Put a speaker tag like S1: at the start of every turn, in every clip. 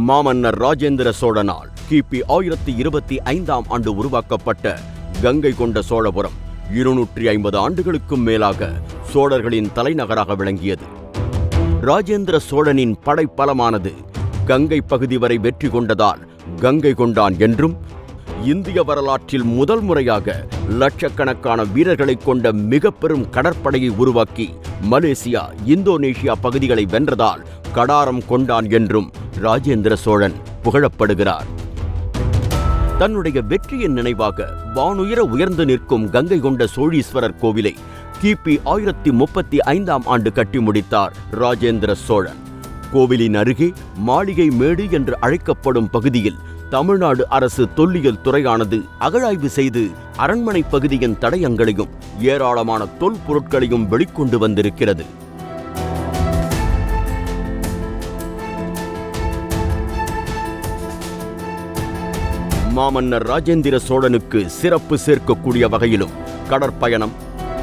S1: மாமன்னர் ராஜேந்திர சோழனால் கிபி 1025ஆம் ஆண்டு உருவாக்கப்பட்ட கங்கை கொண்ட சோழபுரம் 250 ஆண்டுகளுக்கும் மேலாக சோழர்களின் தலைநகராக விளங்கியது. ராஜேந்திர சோழனின் படைப்பலமானது கங்கை பகுதி வரை வெற்றி கொண்டதால் கங்கை கொண்டான் என்றும், இந்திய வரலாற்றில் முதல் முறையாக லட்சக்கணக்கான வீரர்களை கொண்ட மிக பெரும் கடற்படையை உருவாக்கி மலேசியா, இந்தோனேஷியா பகுதிகளை வென்றதால் கடாரம் கொண்டான் என்றும் ராஜேந்திர சோழன் புகழப்படுகிறார். தன்னுடைய வெற்றியின் நினைவாக வானுயர உயர்ந்து நிற்கும் கங்கை கொண்ட சோழீஸ்வரர் கோவிலை கிபி 1035ஆம் ஆண்டு கட்டி முடித்தார் ராஜேந்திர சோழன். கோவிலின் அருகே மாளிகை மேடு என்று அழைக்கப்படும் பகுதியில் தமிழ்நாடு அரசு தொல்லியல் துறையானது அகழாய்வு செய்து அரண்மனை பகுதியின் தடயங்களையும் ஏராளமான தொல்பொருட்களையும் வெளிக்கொண்டு வந்திருக்கிறது. மாமன்னர் ராஜேந்திர சோழனுக்கு சிறப்பு சேர்க்கக்கூடிய வகையிலும் கடற்பயணம்,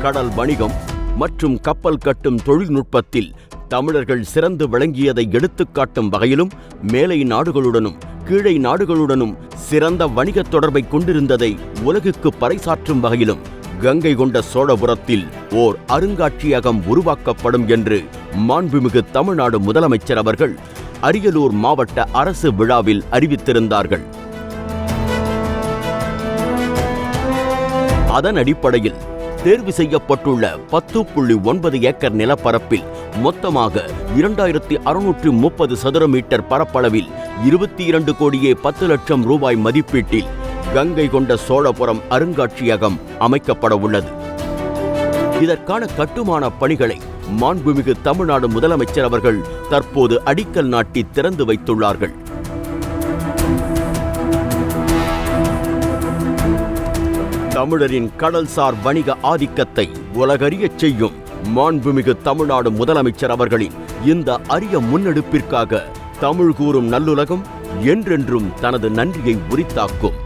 S1: கடல் வணிகம் மற்றும் கப்பல் கட்டும் தொழில்நுட்பத்தில் தமிழர்கள் சிறந்து விளங்கியதை எடுத்துக்காட்டும் வகையிலும் மேலை நாடுகளுடனும் கீழை நாடுகளுடனும் சிறந்த வணிக தொடர்பை கொண்டிருந்ததை உலகுக்கு பறைசாற்றும் வகையிலும் கங்கை கொண்ட சோழபுரத்தில் ஓர் அருங்காட்சியகம் உருவாக்கப்படும் என்று மாண்புமிகு தமிழ்நாடு முதலமைச்சர் அவர்கள் அரியலூர் மாவட்ட அரசு விழாவில் அறிவித்திருந்தார்கள். அதன் அடிப்படையில் தேர்வு செய்யப்பட்டுள்ள 10.9 ஏக்கர் நிலப்பரப்பில் மொத்தமாக 2630 சதுர மீட்டர் பரப்பளவில் 22 கோடியே 10 லட்சம் ரூபாய் மதிப்பீட்டில் கங்கை கொண்ட சோழபுரம் அருங்காட்சியகம் அமைக்கப்பட உள்ளது. இதற்கான கட்டுமான பணிகளை மாண்புமிகு தமிழ்நாடு முதலமைச்சர் அவர்கள் தற்போது அடிக்கல் நாட்டி திறந்து வைத்துள்ளார்கள். தமிழரின் கடல்சார் வணிக ஆதிக்கத்தை உலகறியச் செய்யும் மாண்புமிகு தமிழ்நாடு முதலமைச்சர் அவர்களின் இந்த அரிய முன்னெடுப்பிற்காக தமிழ் கூறும் நல்லுலகம் என்றென்றும் தனது நன்றியை உரித்தாக்கும்.